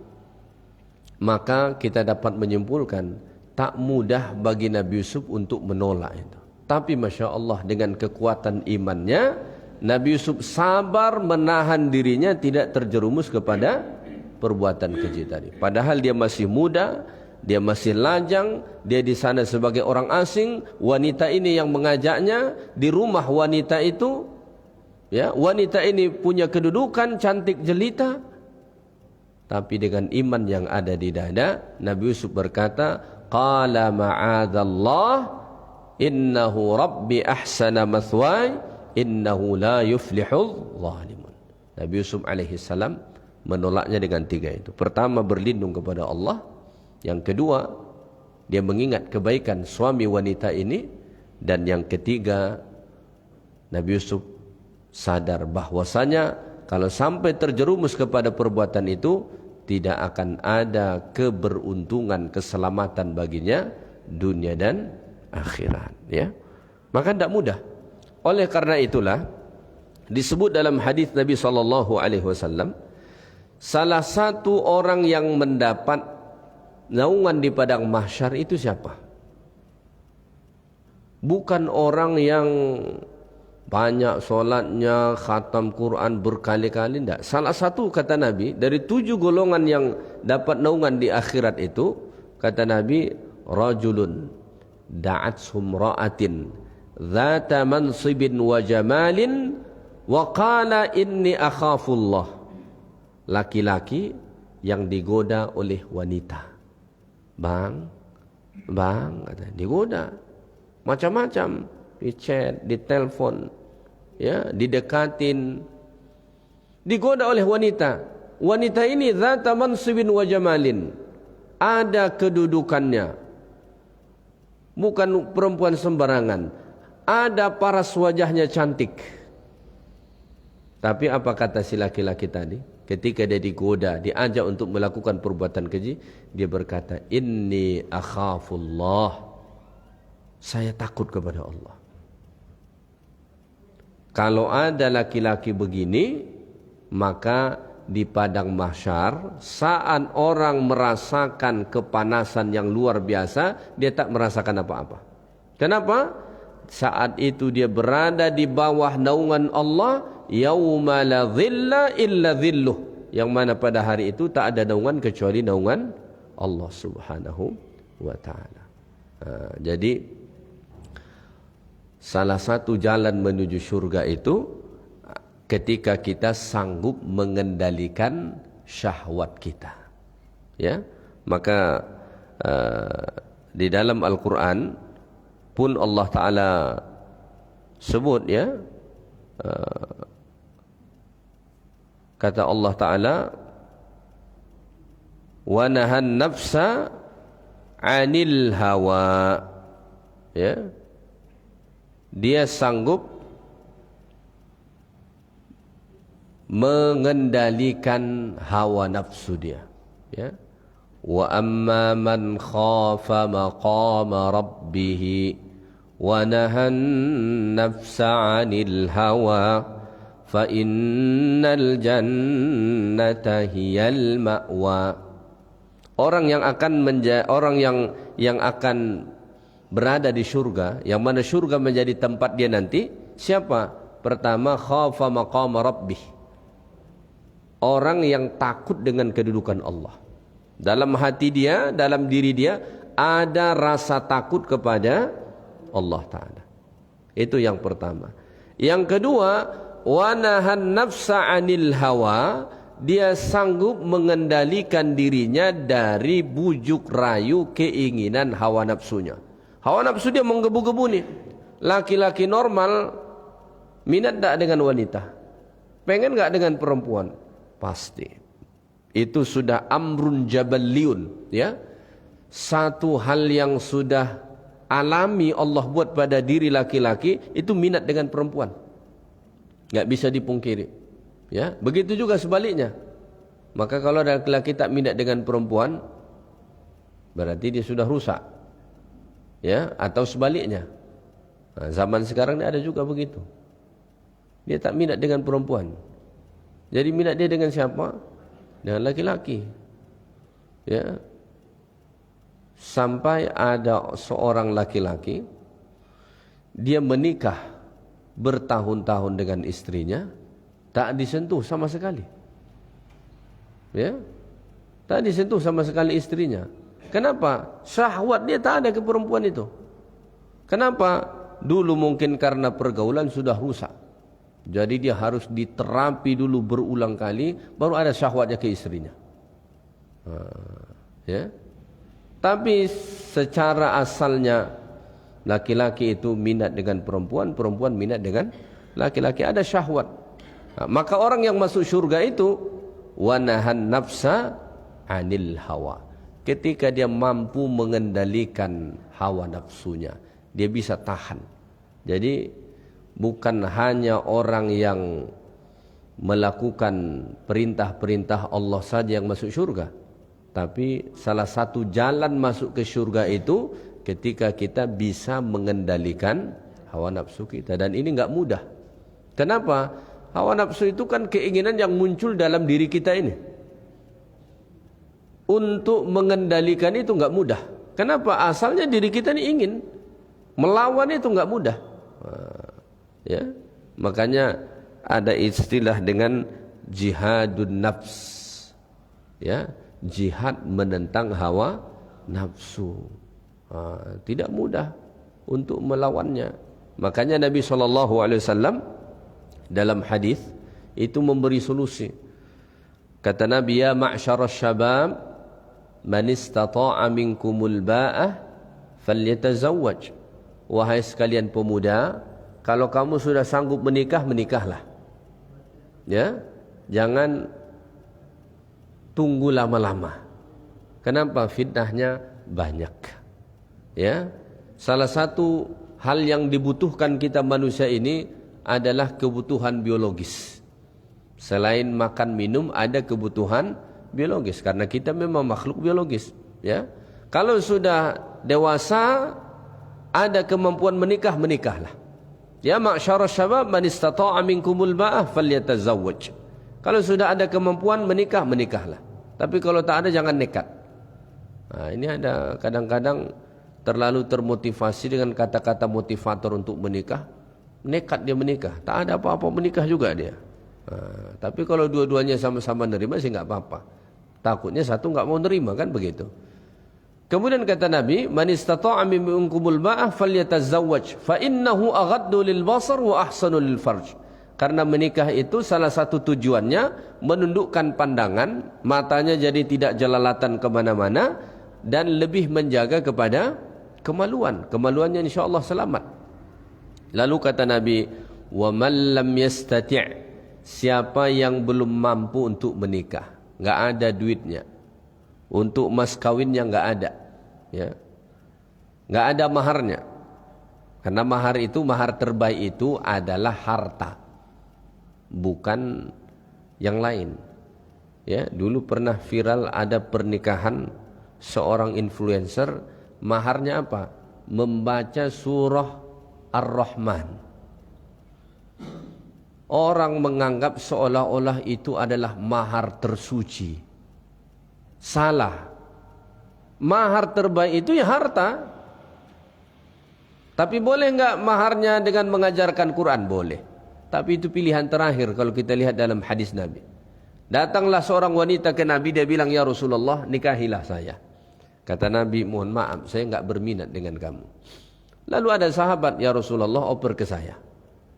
maka kita dapat menyimpulkan tak mudah bagi Nabi Yusuf untuk menolak itu. Tapi Masya Allah, dengan kekuatan imannya, Nabi Yusuf sabar menahan dirinya tidak terjerumus kepada perbuatan keji tadi. Padahal dia masih muda, dia masih lajang, dia di sana sebagai orang asing. Wanita ini yang mengajaknya di rumah wanita itu, ya, wanita ini punya kedudukan, cantik jelita. Tapi dengan iman yang ada di dada, Nabi Yusuf berkata, qala ma'adallah innahu rabbi ahsana mathwaya innahu la yuflihul zalimun. Nabi Yusuf alaihi salam menolaknya dengan 3 itu. Pertama, berlindung kepada Allah. Yang kedua, dia mengingat kebaikan suami wanita ini. Dan yang ketiga, Nabi Yusuf sadar bahwasanya kalau sampai terjerumus kepada perbuatan itu, tidak akan ada keberuntungan, keselamatan baginya dunia dan akhirat. Ya, maka tidak mudah. Oleh karena itulah disebut dalam hadis Nabi SAW, salah satu orang yang mendapat naungan di padang mahsyar itu siapa? Bukan orang yang banyak solatnya, khatam Quran berkali-kali, tidak. Salah satu, kata Nabi, dari 7 golongan yang dapat naungan di akhirat itu, kata Nabi, rajulun da'at sumra'atin dhata mansibin wa jamalin wa qala inni akhafullah. Laki-laki yang digoda oleh wanita. Bang, kata, digoda macam-macam, di chat, di telepon, ya, didekatin, digoda oleh wanita. Wanita ini zata mansibin wa jamalin, ada kedudukannya, bukan perempuan sembarangan, ada paras wajahnya cantik. Tapi apa kata si laki-laki tadi? Ketika dia digoda, diajak untuk melakukan perbuatan keji, dia berkata, inni akhafullah, saya takut kepada Allah. Kalau ada laki-laki begini, maka di padang mahsyar, saat orang merasakan kepanasan yang luar biasa, dia tak merasakan apa-apa. Kenapa? Saat itu dia berada di bawah naungan Allah, yauma la dhilla illa dhilluh, yang mana pada hari itu tak ada naungan kecuali naungan Allah Subhanahu wa taala. Jadi salah satu jalan menuju surga itu ketika kita sanggup mengendalikan syahwat kita. Ya, maka di dalam Al-Qur'an pun Allah taala sebut, ya, kata Allah taala, wa nahan nafsa 'anil hawa, ya, dia sanggup mengendalikan hawa nafsu dia, ya. Wa amma man khafa maqama rabbih wa nahan nafsa 'anil hawa fa innal jannata hiyal ma'wa. Orang yang akan berada di surga, yang mana surga menjadi tempat dia nanti, siapa? Pertama, khafa maqama rabbih, orang yang takut dengan kedudukan Allah. Dalam hati dia, dalam diri dia ada rasa takut kepada Allah Ta'ala. Itu yang pertama. Yang kedua, wa nahan nafsa 'anil hawa, dia sanggup mengendalikan dirinya dari bujuk rayu keinginan hawa nafsunya. Hawa nafsu dia menggebu-gebu nih. Laki-laki normal minat tak dengan wanita? Pengen gak dengan perempuan? Pasti. Itu sudah amrun jabaliun, ya. Satu hal yang sudah alami Allah buat pada diri laki-laki itu minat dengan perempuan. Gak bisa dipungkiri. Ya, begitu juga sebaliknya. Maka kalau laki-laki tak minat dengan perempuan, berarti dia sudah rusak. Ya, atau sebaliknya. Nah, zaman sekarang ini ada juga begitu. Dia tak minat dengan perempuan. Jadi minat dia dengan siapa? Dengan laki-laki. Ya. Sampai ada seorang laki-laki, dia menikah bertahun-tahun dengan istrinya, tak disentuh sama sekali. Ya. Tak disentuh sama sekali istrinya. Kenapa? Syahwat dia tak ada ke perempuan itu. Kenapa? Dulu mungkin karena pergaulan sudah rusak. Jadi dia harus diterapi dulu berulang kali baru ada syahwatnya ke istrinya. Ya. Tapi secara asalnya laki-laki itu minat dengan perempuan, perempuan minat dengan laki-laki, ada syahwat. Nah, maka orang yang masuk syurga itu wanahan nafsa anil hawa. Ketika dia mampu mengendalikan hawa nafsunya, dia bisa tahan. Jadi bukan hanya orang yang melakukan perintah-perintah Allah saja yang masuk syurga, tapi salah satu jalan masuk ke syurga itu ketika kita bisa mengendalikan hawa nafsu kita. Dan ini enggak mudah. Kenapa? Hawa nafsu itu kan keinginan yang muncul dalam diri kita ini. Untuk mengendalikan itu enggak mudah. Kenapa? Asalnya diri kita ini ingin. Melawan itu enggak mudah. Ya, makanya ada istilah dengan jihadun nafs. Ya, jihad menentang hawa nafsu. Tidak mudah untuk melawannya. Makanya Nabi SAW dalam hadis itu memberi solusi. Kata Nabi, ya ma'syarasy syabab, man istata'a minkumul ba'ah falyatazawwaj. Wahai sekalian pemuda, kalau kamu sudah sanggup menikah, menikahlah. Ya, jangan tunggu lama-lama. Kenapa? Fitnahnya banyak. Ya, salah satu hal yang dibutuhkan kita manusia ini adalah kebutuhan biologis. Selain makan minum ada kebutuhan biologis karena kita memang makhluk biologis. Ya, kalau sudah dewasa ada kemampuan menikah, menikahlah. Ya ma'syarasy syabab man istata'a minkumul ba'ah falyatazawwaj. Kalau sudah ada kemampuan menikah, menikahlah. Tapi kalau tak ada jangan nekat. Nah, ini ada kadang-kadang terlalu termotivasi dengan kata-kata motivator untuk menikah, nekat dia menikah. Tak ada apa-apa menikah juga dia. Nah, tapi kalau dua-duanya sama-sama nerima sih enggak apa-apa. Takutnya satu enggak mau nerima, kan begitu. Kemudian kata Nabi, man istata'a minkumul ba'ah falyatazawwaj fa innahu aghaddu lil basar wa ahsanu lil farj. Karena menikah itu salah satu tujuannya menundukkan pandangan, matanya jadi tidak jelalatan kemana-mana dan lebih menjaga kepada kemaluan. Kemaluannya insyaAllah selamat. Lalu kata Nabi, wa man lam yastati', siapa yang belum mampu untuk menikah, enggak ada duitnya, untuk mas kawinnya enggak ada, ya, enggak ada maharnya. Karena mahar itu, mahar terbaik itu adalah harta, bukan yang lain. Ya, dulu pernah viral ada pernikahan seorang influencer, maharnya apa? Membaca surah Ar-Rahman. Orang menganggap seolah-olah itu adalah mahar tersuci. Salah. Mahar terbaik itu ya harta. Tapi boleh enggak maharnya dengan mengajarkan Quran? Boleh. Tapi itu pilihan terakhir kalau kita lihat dalam hadis Nabi. Datanglah seorang wanita ke Nabi, dia bilang, ya Rasulullah, nikahilah saya. Kata Nabi, mohon maaf, saya enggak berminat dengan kamu. Lalu ada sahabat, ya Rasulullah, oper ke saya,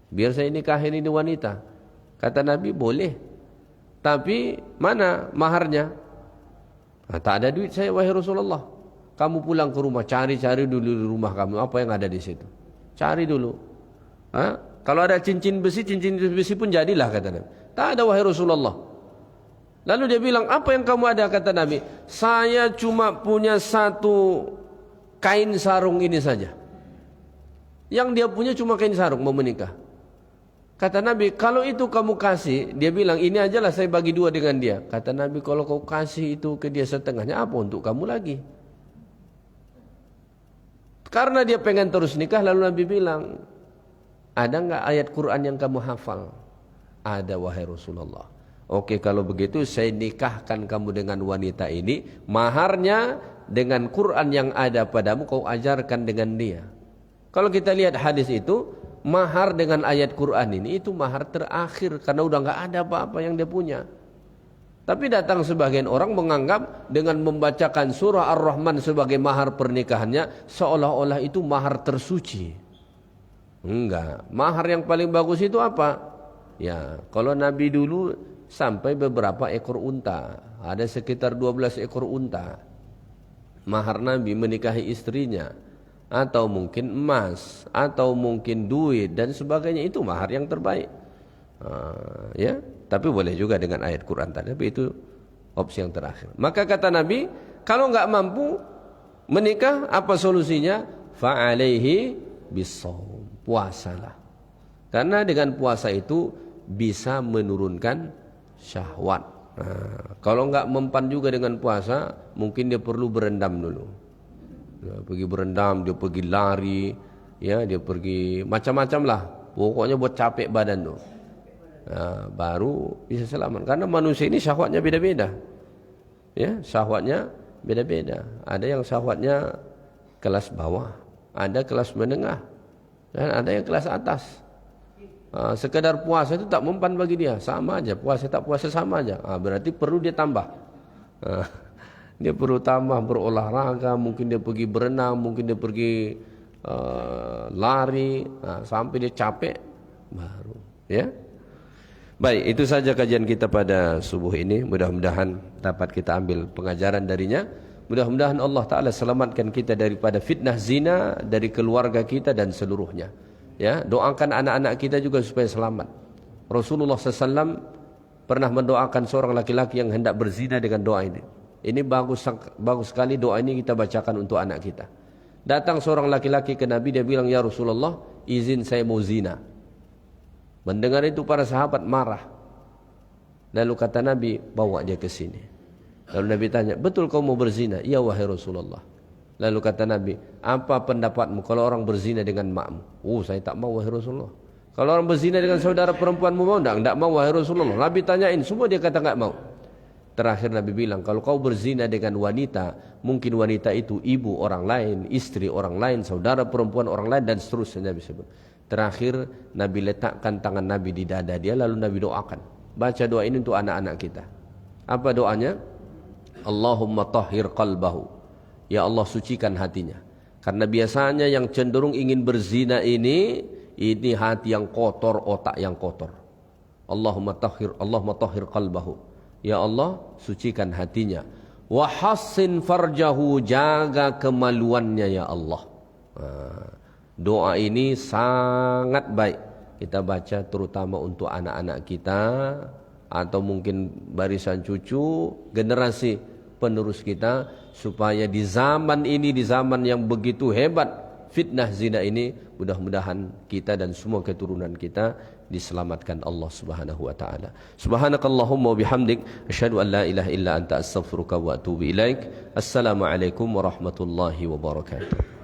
biar saya nikahin ini wanita. Kata Nabi, boleh. Tapi mana maharnya? Nah, tak ada duit saya wahai Rasulullah. Kamu pulang ke rumah, cari-cari dulu di rumah kamu apa yang ada di situ. Cari dulu. Kalau ada cincin besi pun jadilah, kata Nabi. Tak ada wahai Rasulullah. Lalu dia bilang, apa yang kamu ada, kata Nabi? Saya cuma punya satu kain sarung ini saja. Yang dia punya cuma kain sarung, mau menikah. Kata Nabi, kalau itu kamu kasih, dia bilang, ini ajalah saya bagi dua dengan dia. Kata Nabi, kalau kau kasih itu ke dia setengahnya, apa untuk kamu lagi? Karena dia pengen terus nikah, lalu Nabi bilang, ada enggak ayat Quran yang kamu hafal? Ada wahai Rasulullah. Oke, kalau begitu saya nikahkan kamu dengan wanita ini, maharnya dengan Quran yang ada padamu kau ajarkan dengan dia. Kalau kita lihat hadis itu, mahar dengan ayat Quran ini itu mahar terakhir, karena udah enggak ada apa-apa yang dia punya. Tapi datang sebagian orang menganggap dengan membacakan surah Ar-Rahman sebagai mahar pernikahannya, seolah-olah itu mahar tersuci. Enggak, mahar yang paling bagus itu apa? Ya, kalau Nabi dulu sampai beberapa ekor unta, ada sekitar 12 ekor unta. Mahar Nabi menikahi istrinya, atau mungkin emas, atau mungkin duit dan sebagainya, itu mahar yang terbaik. Ya, tapi boleh juga dengan ayat Quran tadi, tapi itu opsi yang terakhir. Maka kata Nabi, kalau enggak mampu menikah, apa solusinya? Fa'alaihi bisawm, puasalah. Karena dengan puasa itu bisa menurunkan syahwat. Kalau enggak mempan juga dengan puasa, mungkin dia perlu berendam dulu. Dia pergi berendam, dia pergi lari, ya, dia pergi macam-macam lah. Pokoknya buat capek badan tuh. Baru bisa selamat. Karena manusia ini syahwatnya beda-beda. Ya, syahwatnya beda-beda. Ada yang syahwatnya kelas bawah, ada kelas menengah, dan ada yang kelas atas. Sekedar puasa itu tak mempan bagi dia, sama aja. Puasa tak puasa sama aja. Berarti perlu dia tambah. Dia perlu tambah berolahraga, mungkin dia pergi berenang, mungkin dia pergi lari, sampai dia capek baru. Ya. Baik, itu saja kajian kita pada subuh ini. Mudah-mudahan dapat kita ambil pengajaran darinya. Mudah-mudahan Allah Ta'ala selamatkan kita daripada fitnah zina, dari keluarga kita dan seluruhnya. Ya, doakan anak-anak kita juga supaya selamat. Rasulullah SAW pernah mendoakan seorang laki-laki yang hendak berzina dengan doa ini. Ini bagus sekali doa ini kita bacakan untuk anak kita. Datang seorang laki-laki ke Nabi, dia bilang, ya Rasulullah, izin saya mau zina. Mendengar itu para sahabat marah. Lalu kata Nabi, bawa dia ke sini. Lalu Nabi tanya, betul kau mau berzina? Iya wahai Rasulullah. Lalu kata Nabi, apa pendapatmu kalau orang berzina dengan makmu? Saya tak mau wahai Rasulullah. Kalau orang berzina dengan saudara perempuanmu mau? Tidak mau wahai Rasulullah. Nabi tanyain, semua dia kata tak mau. Terakhir Nabi bilang, kalau kau berzina dengan wanita, mungkin wanita itu ibu orang lain, istri orang lain, saudara perempuan orang lain, dan seterusnya Nabi sebut. Terakhir Nabi letakkan tangan Nabi di dada dia, lalu Nabi doakan. Baca doa ini untuk anak-anak kita. Apa doanya? Allahumma tahhir qalbahu. Ya Allah, sucikan hatinya. Karena biasanya yang cenderung ingin berzina ini hati yang kotor, otak yang kotor. Allahumma tahhir qalbahu. Ya Allah, sucikan hatinya. Wa hassin farjahu, jaga kemaluannya ya Allah. Doa ini sangat baik kita baca, terutama untuk anak-anak kita, atau mungkin barisan cucu, generasi penerus kita, supaya di zaman ini, di zaman yang begitu hebat fitnah zina ini, mudah-mudahan kita dan semua keturunan kita diselamatkan Allah Subhanahu wa taala. Subhanakallahumma wa bihamdik, asyhadu an la ilaha illa anta, astaghfiruka wa atubu ilaik. Assalamualaikum warahmatullahi wabarakatuh.